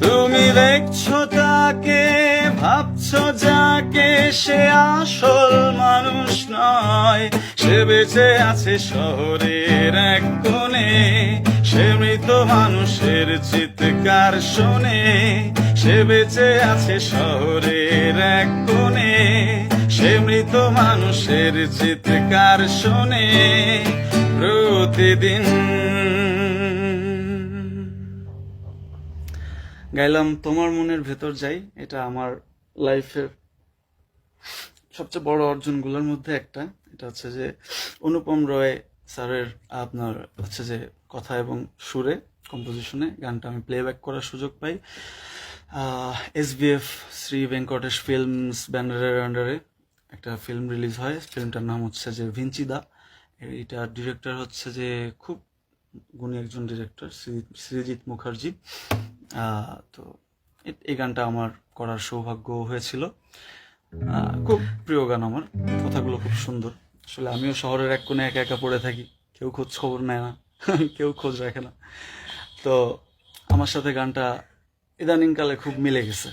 তুমি দেখছো তাকে, ভাবছো যাকে, সে আসল মানুষ নয়। সে বেঁচে আছে শহরের এক কোণে, সে মৃত মানুষের চিৎকার শোনে। সে বেঁচে আছে শহরের এক কোণে, সে মৃত মানুষের চিৎকার শোনে প্রতিদিন। গাইলাম তোমার মনের ভেতর যাই। এটা আমার লাইফের সবচেয়ে বড় অর্জনগুলোর মধ্যে একটা। এটা হচ্ছে যে অনুপম রয় স্যারের আপনার হচ্ছে যে কথা এবং সুরে, কম্পোজিশনে গানটা আমি প্লেব্যাক করার সুযোগ পাই। SBF শ্রী ভেঙ্কটেশ ফিল্মস ব্যানারের আন্ডারে একটা ফিল্ম রিলিজ হয়। ফিল্মটার নাম হচ্ছে যে ভিঞ্চিদা। এটার ডিরেক্টর হচ্ছে যে খুব গুণী একজন ডিরেক্টর, সৃজিত মুখার্জি। তো এই গানটা আমার করার সৌভাগ্য হয়েছিল। খুব প্রিয় গান আমার, কথাগুলো খুব সুন্দর। আসলে আমিও শহরের এক কোণে একা একা পড়ে থাকি, কেউ খোঁজ খবর নেয় না, কেউ খোঁজ রাখে না। তো আমার সাথে গানটা ইদানিংকালে খুব মিলে গেছে।